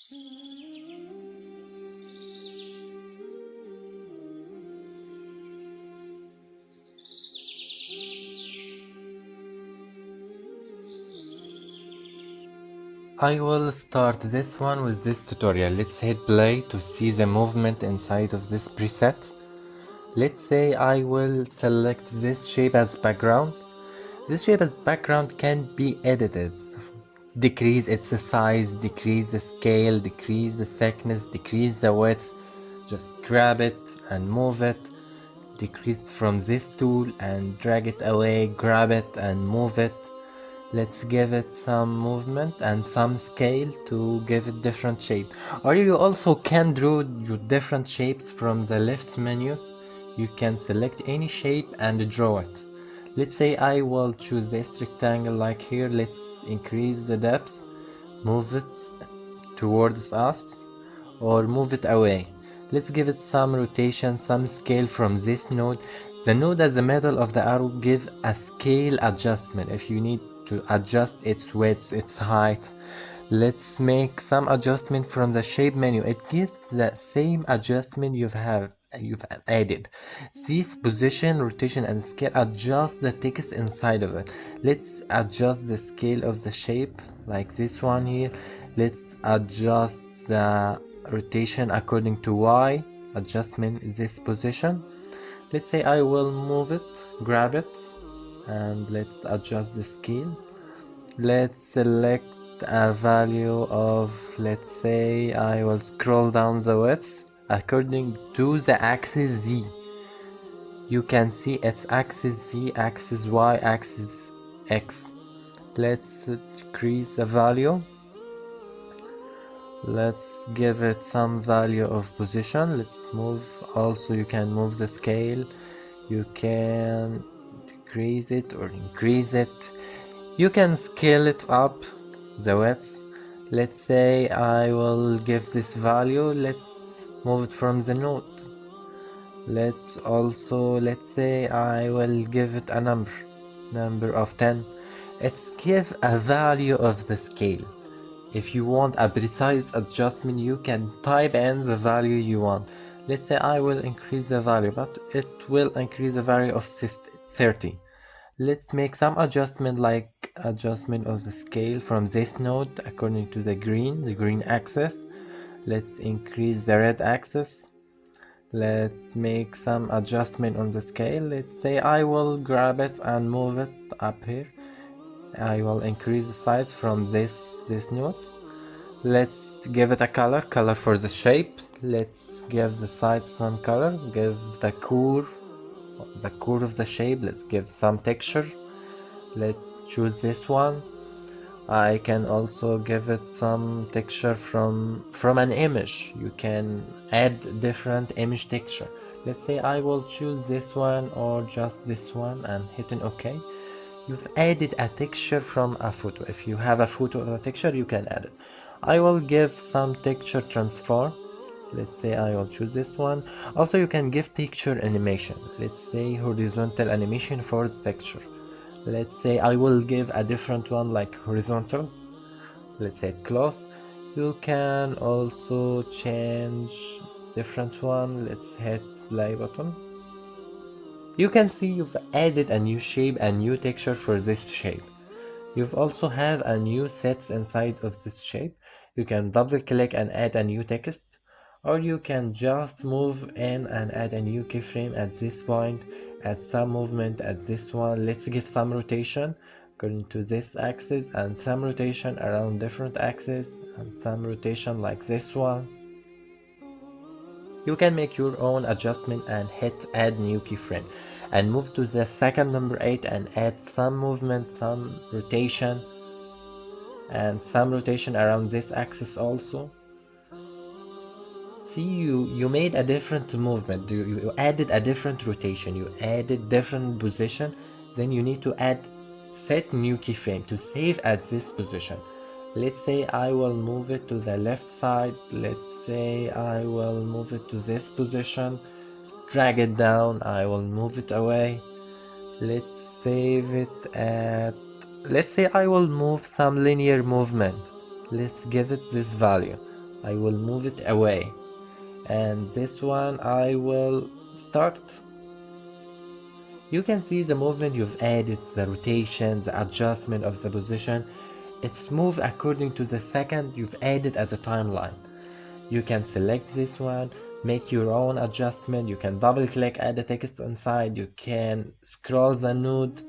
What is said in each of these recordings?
I will start this one with this tutorial. Let's hit play to see the movement inside of this preset. Let's say I will select this shape as background. This shape as background can be edited. Decrease its size, decrease the scale, decrease the thickness, decrease the width. Just grab it and move it. Decrease from this tool and drag it away, grab it and move it. Let's give it some movement and some scale to give it different shape. Or you also can draw your different shapes from the left menus. You can select any shape and draw it. Let's say I will choose this rectangle like here. Let's increase the depth, move it towards us or move it away. Let's give it some rotation, some scale from this node. The node at the middle of the arrow give a scale adjustment if you need to adjust its width, its height. Let's make some adjustment from the shape menu. It gives the same adjustment you've added. This position, rotation and scale adjust the text inside of it. Let's adjust the scale of the shape like this one here. Let's adjust the rotation according to Y adjustment in this position. Let's say I will move it, grab it, and let's adjust the scale. Let's select a value of, let's say I will scroll down the width according to the axis Z. You can see its axis Z, axis Y, axis X. Let's decrease the value. Let's give it some value of position. Let's move. Also you can move the scale. You can decrease it or increase it. You can scale it up, the width. Let's say I will give this value. Let's move it from the node. Let's say I will give it a number of 10. Let's give a value of the scale. If you want a precise adjustment, you can type in the value you want. Let's say I will increase the value, but it will increase the value of 30. Let's make some adjustment like adjustment of the scale from this node according to the green axis. Let's increase the red axis. Let's make some adjustment on the scale. Let's say I will grab it and move it up here. I will increase the size from this node. Let's give it a color for the shape. Let's give the sides some color. Give the core of the shape. Let's give some texture. Let's choose this one. I can also give it some texture from an image. You can add different image texture. Let's say I will choose this one or just this one and hitting OK. You've added a texture from a photo. If you have a photo or a texture, you can add it. I will give some texture transform. Let's say I will choose this one. Also you can give texture animation. Let's say horizontal animation for the texture. Let's say I will give a different one like horizontal. Let's say it close. You can also change different one. Let's hit play button. You can see you've added a new shape, a new texture for this shape. You've also have a new sets inside of this shape. You can double click and add a new text, or you can just move in and add a new keyframe at this point, add some movement at this one. Let's give some rotation according to this axis and some rotation around different axes and some rotation like this one. You can make your own adjustment and hit add new keyframe and move to the second number 8 and add some movement, some rotation and some rotation around this axis also. See, you made a different movement, you added a different rotation, you added different position. Then you need to set new keyframe to save at this position. Let's say I will move it to the left side. Let's say I will move it to this position, drag it down, I will move it away. Let's save it at, let's say I will move some linear movement. Let's give it this value. I will move it away, and this one I will start. You can see the movement you've added, the rotation, the adjustment of the position. It's moved according to the second you've added at the timeline. You can select this one, make your own adjustment. You can double click, add the text inside. You can scroll the node.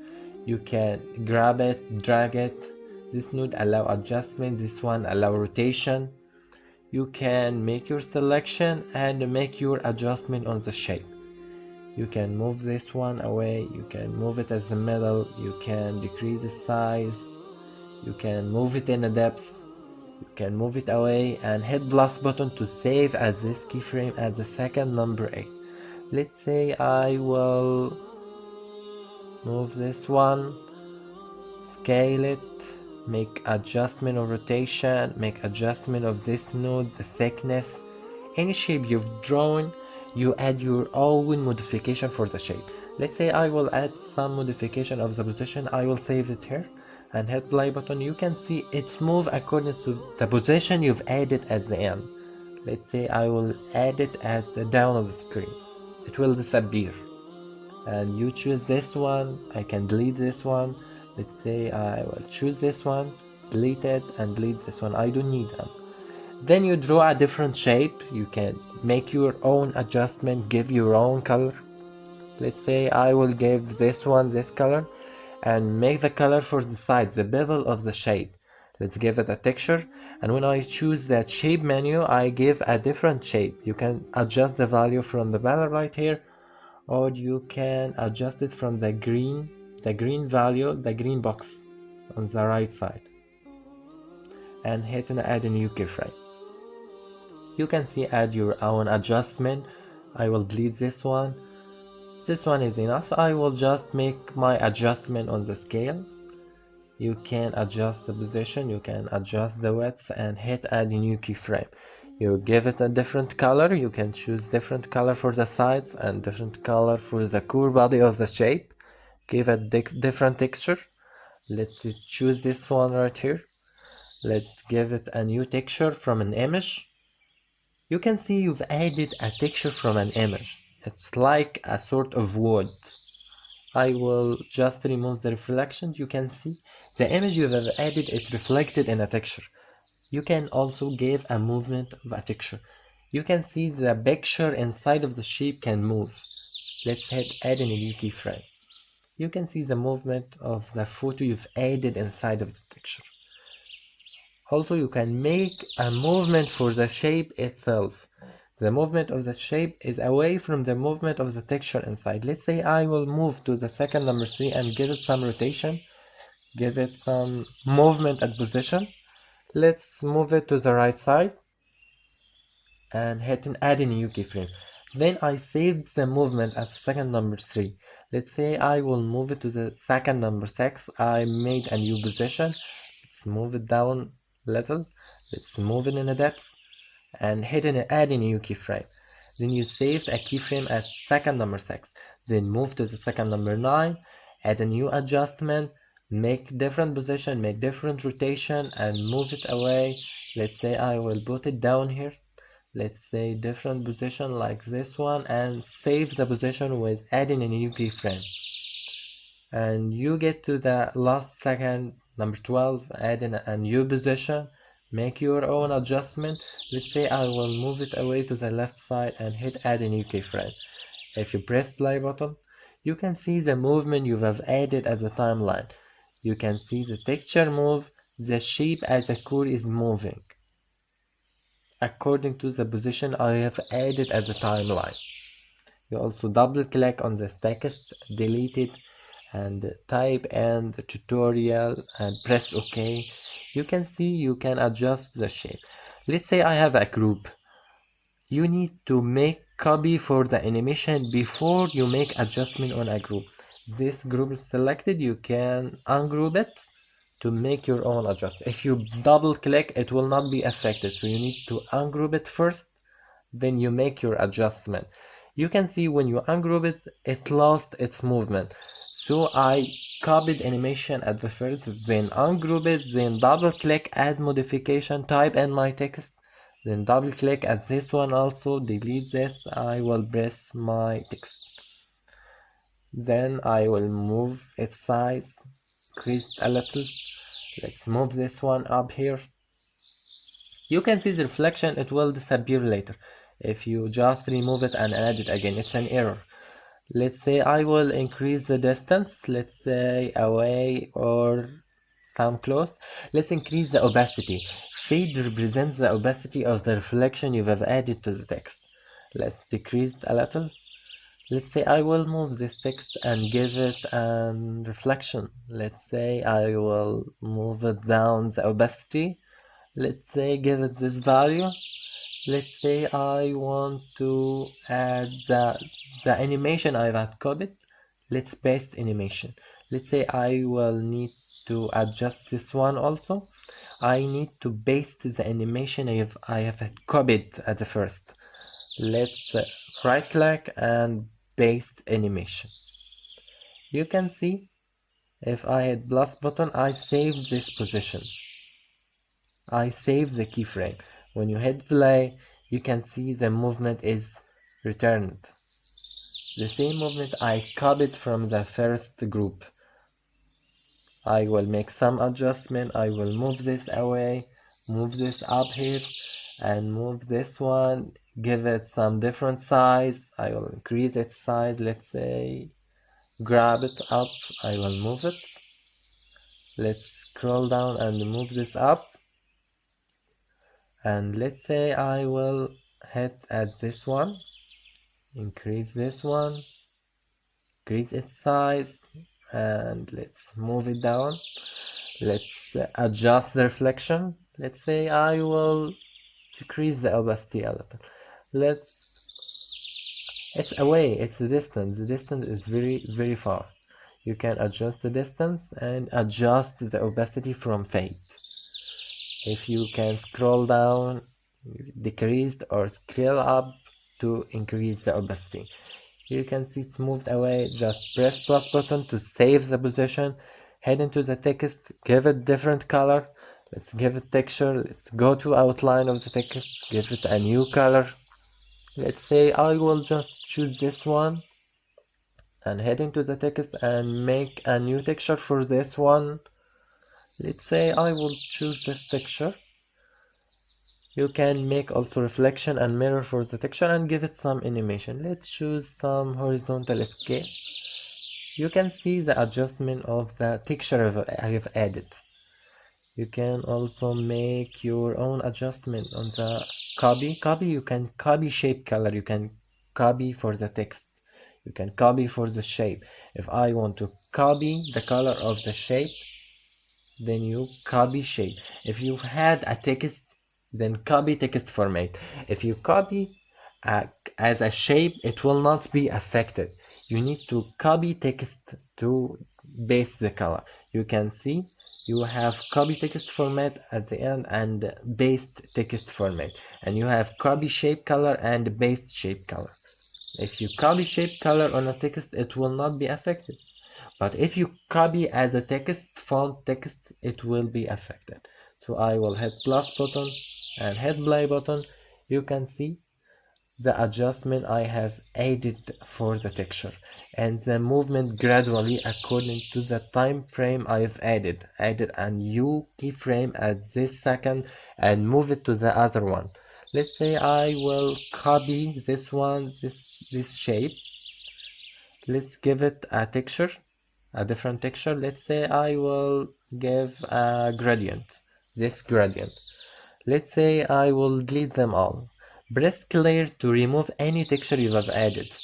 You can grab it, drag it. This node allow adjustment, this one allow rotation. You can make your selection and make your adjustment on the shape. You can move this one away, you can move it as the middle, you can decrease the size, you can move it in a depth, you can move it away, and hit plus button to save at this keyframe at the second number 8. Let's say I will move this one, scale it, make adjustment of rotation, make adjustment of this node, the thickness. Any shape you've drawn, you add your own modification for the shape. Let's say I will add some modification of the position. I will save it here and hit play button. You can see it's move according to the position you've added at the end. Let's say I will add it at the down of the screen. It will disappear. And you choose this one. I can delete this one. Let's say I will choose this one, delete it, and delete this one. I don't need them. Then you draw a different shape. You can make your own adjustment, give your own color. Let's say I will give this one this color and make the color for the sides, the bevel of the shape. Let's give it a texture, and when I choose that shape menu, I give a different shape. You can adjust the value from the banner right here, or you can adjust it from the green value, the green box on the right side, and hit and add a new keyframe. You can see add your own adjustment. I will delete this one. This one is enough. I will just make my adjustment on the scale. You can adjust the position, you can adjust the width, and hit add a new keyframe. You give it a different color. You can choose different color for the sides and different color for the core body of the shape. Give it different texture. Let's choose this one right here. Let's give it a new texture from an image. You can see you've added a texture from an image. It's like a sort of wood. I will just remove the reflection. You can see the image you have added, it's reflected in a texture. You can also give a movement of a texture. You can see the picture inside of the shape can move. Let's hit add in a new keyframe. You can see the movement of the photo you've added inside of the texture. Also, you can make a movement for the shape itself. The movement of the shape is away from the movement of the texture inside. Let's say I will move to the second number 3 and give it some rotation, give it some movement at position. Let's move it to the right side and hit and add a new keyframe. Then I saved the movement at second number 3. Let's say I will move it to the second number 6. I made a new position. Let's move it down a little. Let's move it in a depth and hit and add a new keyframe. Then you saved a keyframe at second number 6. Then move to the second number 9, add a new adjustment, make different position, make different rotation, and move it away. Let's say I will put it down here. Let's say different position like this one, and save the position with adding a new keyframe. And you get to the last second, number 12, add in a new position, make your own adjustment. Let's say I will move it away to the left side and hit add a new keyframe. If you press play button, you can see the movement you have added as a timeline. You can see the texture move, the shape as a core is moving according to the position I have added at the timeline. You also double click on this text, delete it, and type and tutorial and press OK. You can see you can adjust the shape. Let's say I have a group. You need to make copy for the animation before you make adjustment on a group. This group is selected, you can ungroup it to make your own adjustment. If you double click, it will not be affected, so you need to ungroup it first, then you make your adjustment. You can see when you ungroup it, it lost its movement. So I copied animation at the first, then ungroup it, then double click, add modification, type in my text, Then double click at this one also, delete this. I will press my text. Then I will move its size, increase it a little. Let's move this one up here. You can see the reflection, it will disappear later. If you just remove it and add it again, it's an error. Let's say I will increase the distance, let's say away or some close. Let's increase the opacity. Fade represents the opacity of the reflection you have added to the text. Let's decrease it a little. Let's say I will move this text and give it a reflection. Let's say I will move it down the opacity. Let's say give it this value. Let's say I want to add the animation I have copied. Let's paste animation. Let's say I will need to adjust this one also. I need to paste the animation I have copied at the first. Let's right click and paste animation. You can see if I hit plus button, I save these positions. I save the keyframe. When you hit play, you can see the movement is returned. The same movement I copied from the first group. I will make some adjustment. I will move this away, move this up here, and move this one, give it some different size. I will increase its size, let's say, grab it up, I will move it. Let's scroll down and move this up. And let's say I will hit at this one, increase this one, increase its size, and let's move it down. Let's adjust the reflection. Let's say I will decrease the opacity a little. It's away, it's the distance is very far. You can adjust the distance and adjust the opacity from fade. If you can scroll down, decrease or scale up to increase the opacity. You can see it's moved away. Just press plus button to save the position. Head into the text, give it different color. Let's give it texture. Let's go to outline of the text, give it a new color. Let's say I will just choose this one and head into the text and make a new texture for this one. Let's say I will choose this texture. You can make also reflection and mirror for the texture and give it some animation. Let's choose some horizontal scale. You can see the adjustment of the texture I have added. You can also make your own adjustment on the copy. You can copy shape color. You can copy for the text. You can copy for the shape. If I want to copy the color of the shape, then you copy shape. If you've had a text, then copy text format. If you copy as a shape, it will not be affected. You need to copy text to paste the color. You can see you have copy text format at the end and paste text format, and you have copy shape color and paste shape color. If you copy shape color on a text, it will not be affected. But if you copy as a text, font text, it will be affected. So I will hit plus button and hit play button. You can see the adjustment I have added for the texture and the movement gradually according to the time frame I have added a new keyframe at this second and move it to the other one. Let's say I will copy this one, this shape. Let's give it a texture, a different texture. Let's say I will give a gradient, this gradient. Let's say I will delete them all. Press clear to remove any texture you have added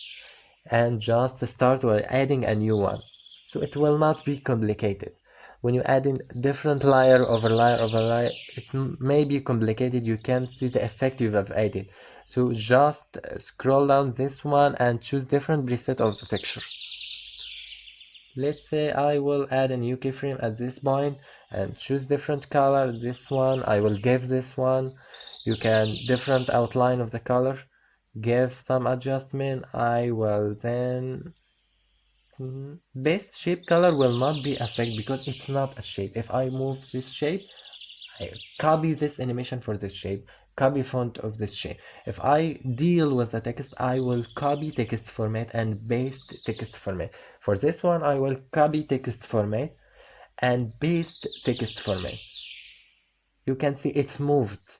and just start by adding a new one. So it will not be complicated. When you add in different layer over layer over layer, it may be complicated. You can see the effect you have added. So just scroll down this one and choose different preset of the texture. Let's say I will add a new keyframe at this point and choose different color. This one I will give this one. You can different outline of the color, give some adjustment. I will then base shape color will not be affected because it's not a shape. If I move this shape, I copy this animation for this shape, copy font of this shape. If I deal with the text, I will copy text format and paste text format. For this one, I will copy text format and paste text format. You can see it's moved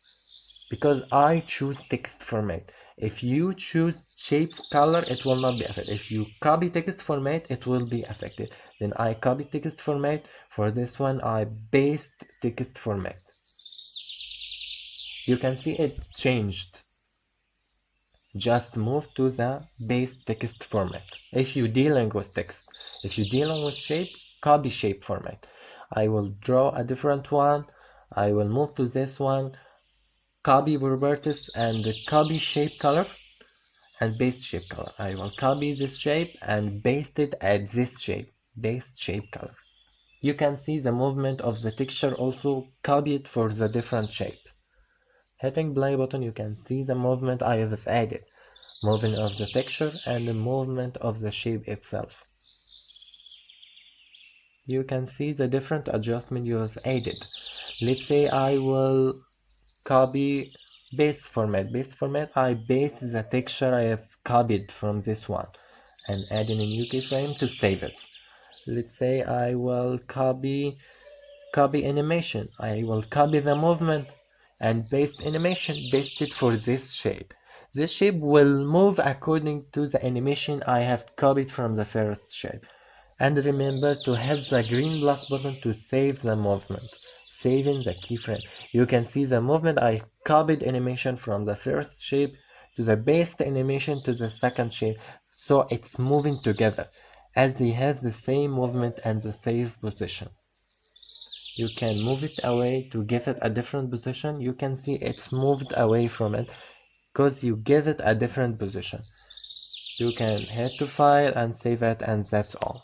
because I choose text format. If you choose shape color, it will not be affected. If you copy text format, it will be affected. Then I copy text format. For this one, I paste text format. You can see it changed. Just move to the base text format. If you're dealing with text, if you're dealing with shape, copy shape format. I will draw a different one. I will move to this one, copy properties and copy shape color and paste shape color. I will copy this shape and paste it at this shape, paste shape color. You can see the movement of the texture also copied for the different shape. Hitting play button, you can see the movement I have added, movement of the texture and the movement of the shape itself. You can see the different adjustment you have added. Let's say I will copy base format. Base format, I paste the texture I have copied from this one and add in a new keyframe to save it. Let's say I will copy animation. I will copy the movement and paste animation, paste it for this shape. This shape will move according to the animation I have copied from the first shape. And remember to hit the green plus button to save the movement. Saving the keyframe. You can see the movement I copied animation from the first shape to the base animation to the second shape, so it's moving together as they have the same movement and the same position. You can move it away to give it a different position. You can see it's moved away from it because you give it a different position. You can head to file and save it, and that's all.